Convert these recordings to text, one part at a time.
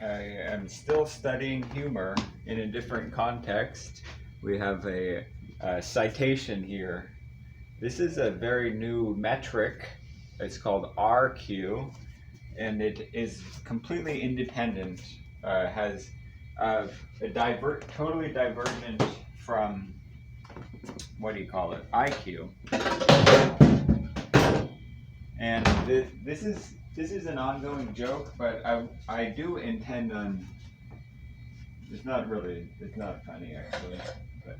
am still studying humor in a different context. We have a citation here. This is a very new metric. It's called RQ, and it is completely independent. Has a totally divergent from, what do you call it, IQ. And this is an ongoing joke, but I do intend on. It's not funny actually, but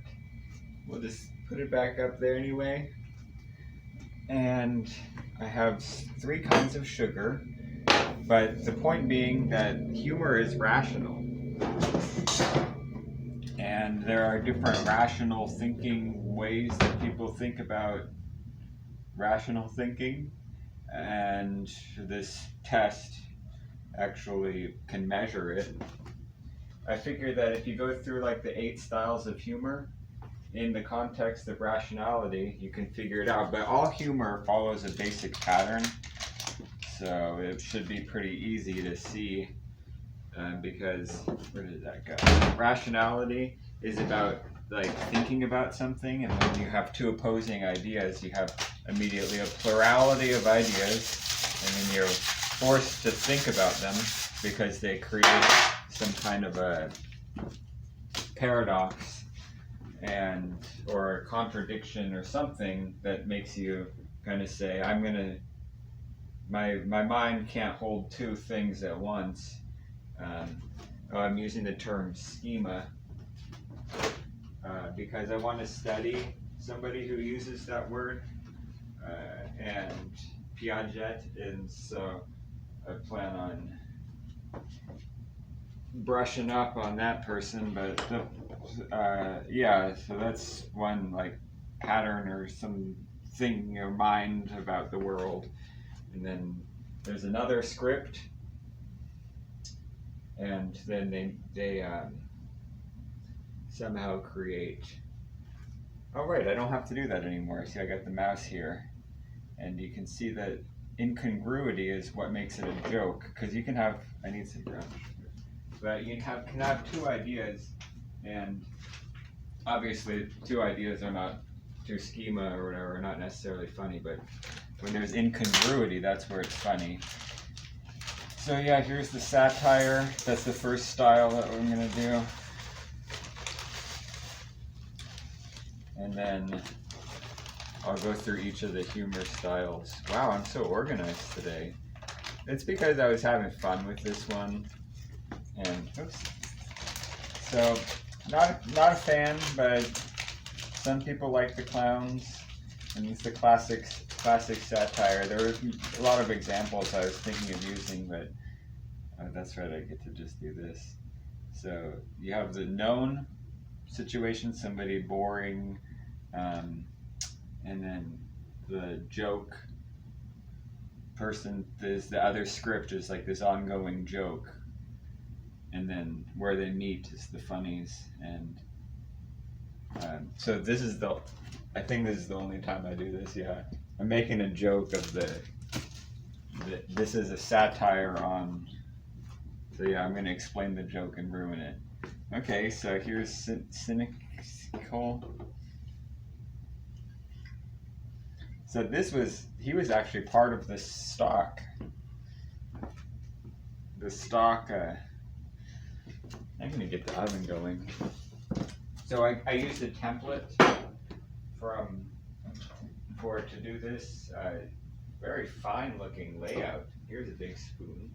we'll just put it back up there anyway. And I have 3 kinds of sugar, but the point being that humor is rational. And there are different rational thinking ways that people think about rational thinking, and this test actually can measure it. I figure that if you go through like the 8 styles of humor in the context of rationality, you can figure it out. But all humor follows a basic pattern, so it should be pretty easy to see. Because where did that go? Rationality is about like thinking about something, and when you have 2 opposing ideas, you have immediately a plurality of ideas, and then you're forced to think about them because they create some kind of a paradox or a contradiction or something that makes you kind of say, my mind can't hold 2 things at once. I'm using the term schema because I want to study somebody who uses that word and Piaget, and so I plan on brushing up on that person. But yeah, so that's one like pattern or something in your mind about the world, and then there's another script. And then they somehow create. Oh right, I don't have to do that anymore. See, I got the mouse here, and you can see that incongruity is what makes it a joke. Because you can have, I need some brown sugar, but you can have 2 ideas, and obviously 2 ideas are not 2 schema or whatever, are not necessarily funny. But when there's incongruity, that's where it's funny. So yeah, here's the satire. That's the first style that we're going to do. And then I'll go through each of the humor styles. Wow, I'm so organized today. It's because I was having fun with this one. And, oops. So, not a fan, but some people like the clowns. And it's the classic satire. There were a lot of examples I was thinking of using, but that's right, I get to just do this. So you have the known situation, somebody boring, and then the joke person, the other script is like this ongoing joke, and then where they meet is the funnies. And so I think this is the only time I do this. Yeah, I'm making a joke of this is a satire on. So yeah, I'm going to explain the joke and ruin it. Okay, so here's cynical. So he was actually part of the stock. The stock. I'm going to get the oven going. So I used a template to do this very fine looking layout. Here's a big spoon,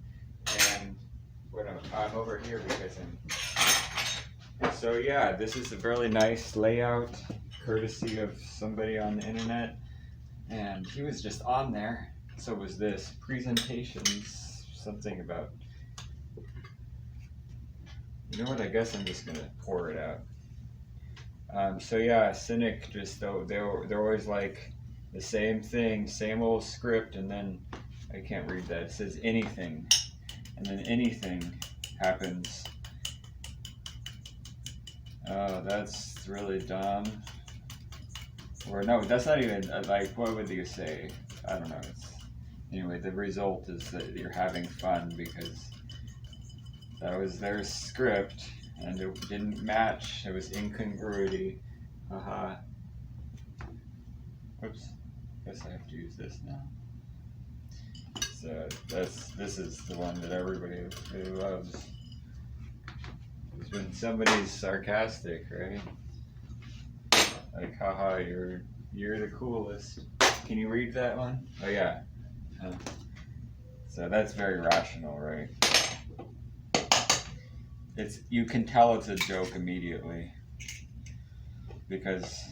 and I'm over here because so yeah, this is a really nice layout courtesy of somebody on the internet, and he was just on there. So was this presentations, something about, you know what, I guess I'm just gonna pour it out. So yeah, cynic, just they're always like the same thing, same old script, and then I can't read that. It says anything, and then anything happens. Oh, that's really dumb. Or no, that's not even like, what would you say? I don't know. Anyway, the result is that you're having fun because That was their script, and it didn't match. It was incongruity. Haha. Whoops. Guess I have to use this now. So this is the one that everybody really loves. It's when somebody's sarcastic, right? Like, haha, you're the coolest. Can you read that one? Oh yeah. So that's very rational, right? You can tell it's a joke immediately because,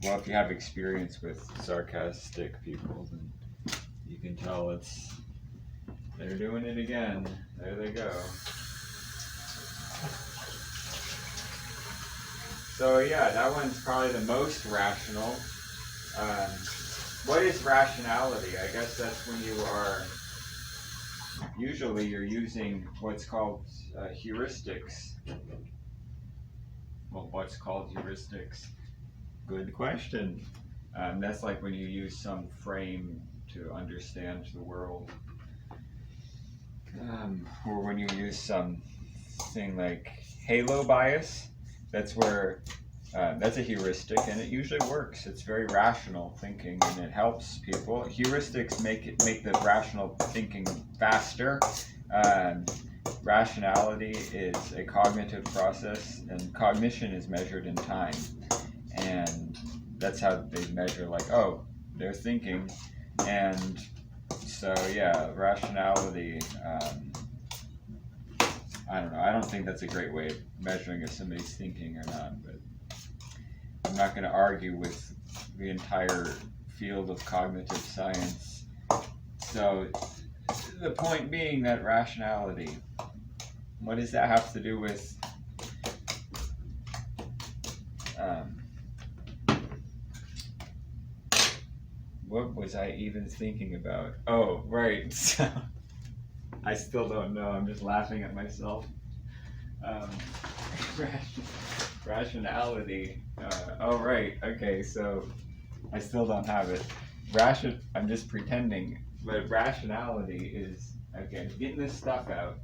well, if you have experience with sarcastic people, then you can tell they're doing it again. There they go. So yeah, that one's probably the most rational. What is rationality? I guess that's when usually you're using what's called heuristics. Well, what's called heuristics? Good question. That's like when you use some frame to understand the world. Or when you use something like halo bias, that's a heuristic, and it usually works. It's very rational thinking, and it helps people. Heuristics make the rational thinking faster. Rationality is a cognitive process, and cognition is measured in time, and that's how they measure, like, oh, they're thinking. And so yeah, rationality, I don't know, I don't think that's a great way of measuring if somebody's thinking or not, but I'm not going to argue with the entire field of cognitive science. So the point being that rationality, what does that have to do with what was I even thinking about? Oh, right. So I still don't know. I'm just laughing at myself. Rationality. Oh, right. Okay, so I still don't have it. I'm just pretending. But rationality is, okay, getting this stuff out.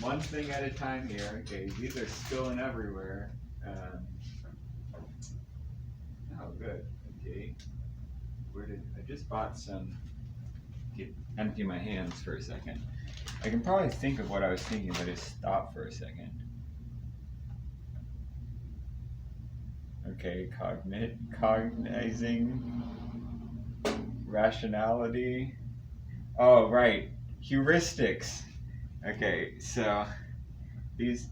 One thing at a time here. Okay, these are spilling everywhere. Oh, good. Okay. I just bought some. Empty my hands for a second. I can probably think of what I was thinking, but just stop for a second. Okay, cognizing, rationality. Oh, right, heuristics. Okay, so these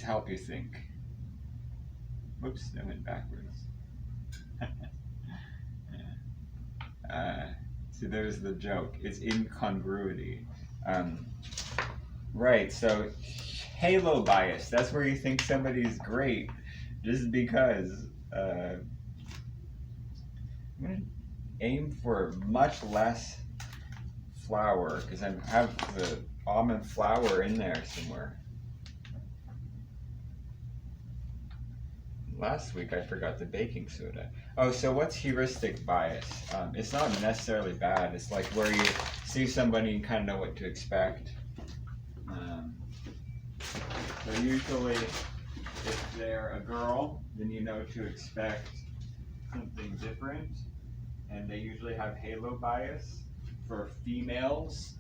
help you think. Whoops, that went backwards. So there's the joke. It's incongruity. Right, so halo bias. That's where you think somebody's great just because. I'm going to aim for much less flour because I have the almond flour in there somewhere. Last week I forgot the baking soda. Oh, so what's heuristic bias? It's not necessarily bad. It's like where you see somebody and kind of know what to expect. So usually if they're a girl, then you know to expect something different. And they usually have halo bias. For females,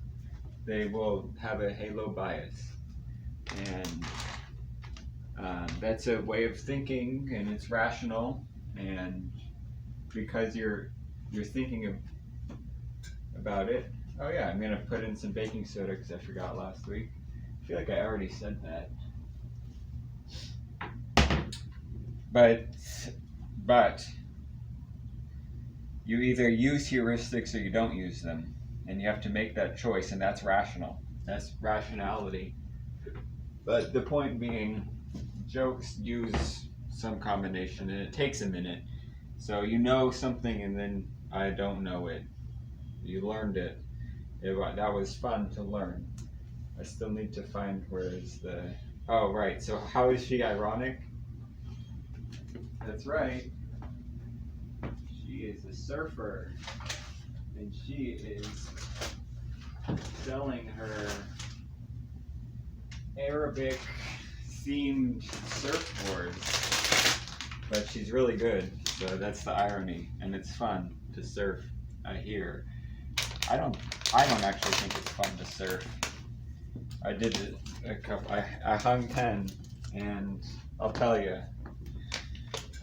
they will have a halo bias. And that's a way of thinking, and it's rational, and because you're thinking about it. Oh yeah, I'm gonna put in some baking soda because I forgot last week. I feel like I already said that, but you either use heuristics or you don't use them, and you have to make that choice, and that's rational. That's rationality. But the point being, jokes use some combination, and it takes a minute. So you know something, and then I don't know it. You learned it. That was fun to learn. I still need to find where is the. Oh, right. So how is she ironic? That's right. She is a surfer. and she is selling her Arabic themed surfboards, but she's really good, so that's the irony, and it's fun to surf. I hear. I don't actually think it's fun to surf. I did it a couple. I hung 10, and I'll tell you,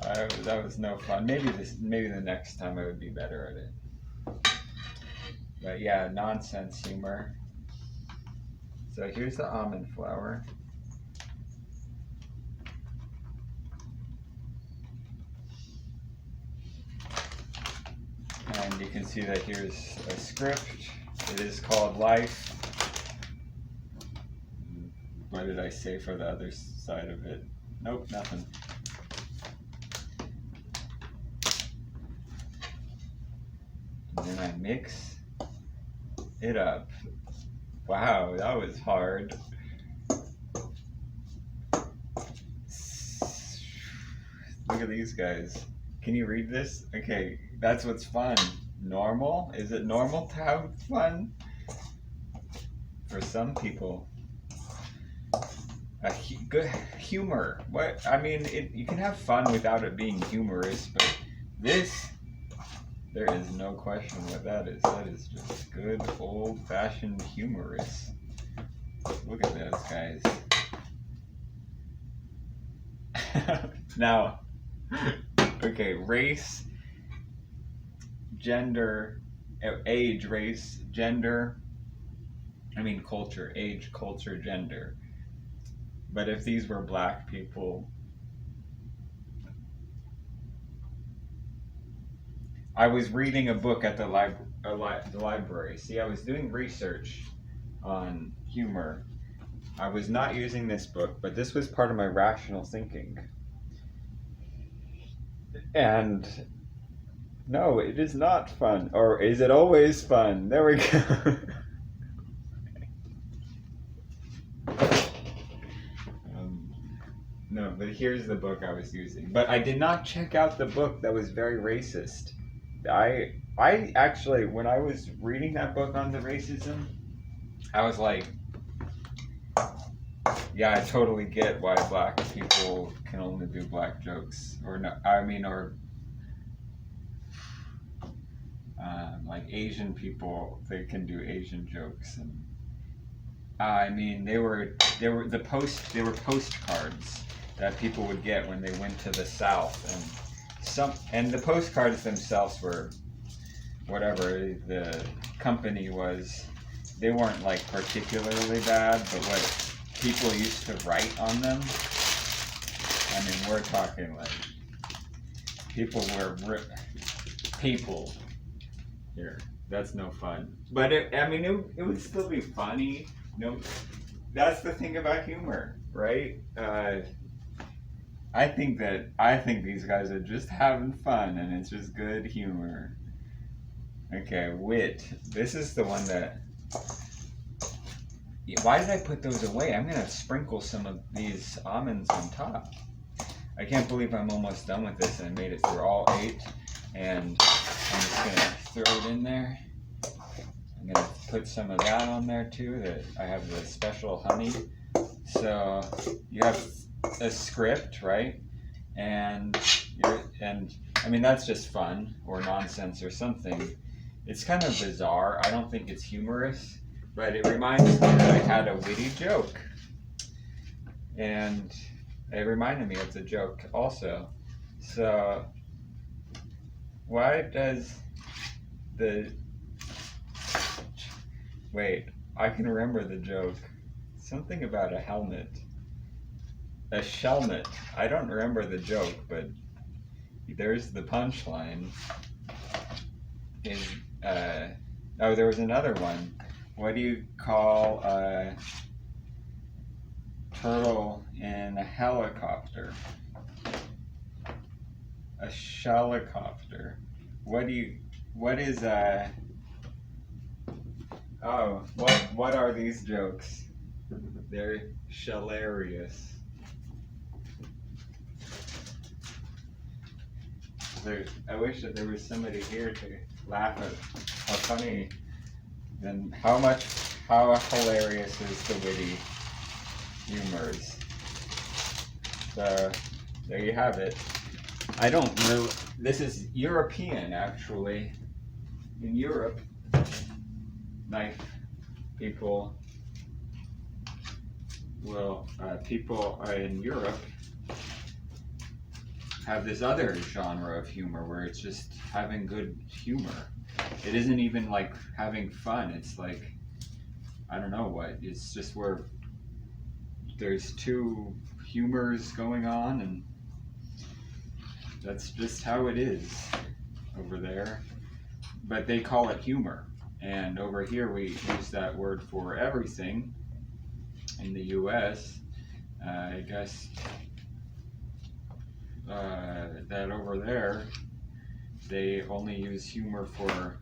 that was no fun. Maybe the next time I would be better at it. But yeah, nonsense humor. So here's the almond flour. And you can see that here's a script. It is called Life. What did I say for the other side of it? Nope, nothing. And then I mix it up. Wow, that was hard. Look at these guys. Can you read this? Okay, that's what's fun. Normal? Is it normal to have fun? For some people. Good humor. What? I mean, you can have fun without it being humorous, but this, there is no question what that is. That is just good old-fashioned humorous. Look at those guys. Now, okay, race, gender, age, race, gender, culture, age, culture, gender. But if these were black people, I was reading a book at the library. See, I was doing research on humor. I was not using this book, but this was part of my rational thinking. And no, it is not fun. Or is it always fun? There we go. No, but here's the book I was using. But I did not check out the book that was very racist. I actually, when I was reading that book on the racism, I was like, yeah, I totally get why black people can only do black jokes, or no, like Asian people, they can do Asian jokes, and they were postcards that people would get when they went to the South, and the postcards themselves were whatever the company was. They weren't like particularly bad, but what people used to write on them, we're talking like people here. That's no fun. But it would still be funny. That's the thing about humor, right? I think these guys are just having fun, and it's just good humor. Okay, wit. This is the one that. Why did I put those away? I'm gonna sprinkle some of these almonds on top. I can't believe I'm almost done with this and I made it through all 8. And I'm just gonna throw it in there. I'm gonna put some of that on there too. That I have the special honey. So you have a script, right? And that's just fun or nonsense or something. It's kind of bizarre. I don't think it's humorous, but it reminds me that I had a witty joke, and it reminded me of the joke also. So why does wait, I can remember the joke. Something about a helmet. A shelmet. I don't remember the joke, but there's the punchline. There was another one. What do you call a turtle in a helicopter? A shelicopter. What are these jokes? They're hilarious. I wish that there was somebody here to laugh at how funny and how hilarious is the witty humors. So there you have it. I don't really. This is European, actually. In Europe, people in Europe have this other genre of humor where it's just having good humor. It isn't even like having fun. It's like, I don't know what. It's just where there's two humors going on, and that's just how it is over there. But they call it humor. And over here we use that word for everything. In the US, I guess that over there they only use humor for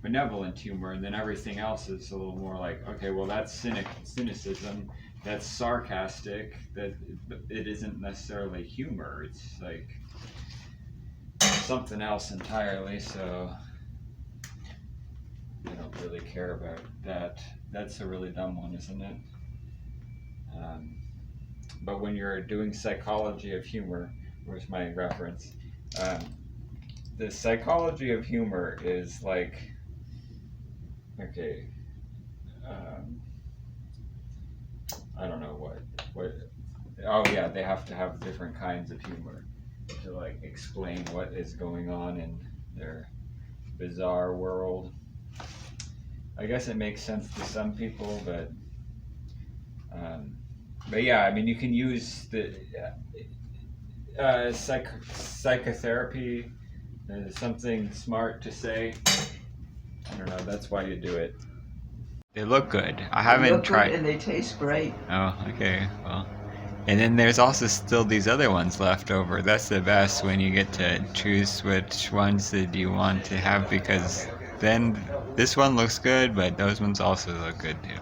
benevolent humor, and then everything else is a little more like, okay, well, that's cynicism, that's sarcastic, that it isn't necessarily humor, it's like something else entirely. So I don't really care about that. That's a really dumb one, isn't it? But when you're doing psychology of humor, where's my reference? The psychology of humor is like, okay, I don't know what. Oh yeah, they have to have different kinds of humor to like explain what is going on in their bizarre world. I guess it makes sense to some people, but yeah, I mean, you can use the psychotherapy as something smart to say. I don't know. That's why you do it. They look good. I haven't tried. And they taste great. Oh, okay. Well, and then there's also still these other ones left over. That's the best when you get to choose which ones that you want to have, because then this one looks good, but those ones also look good too.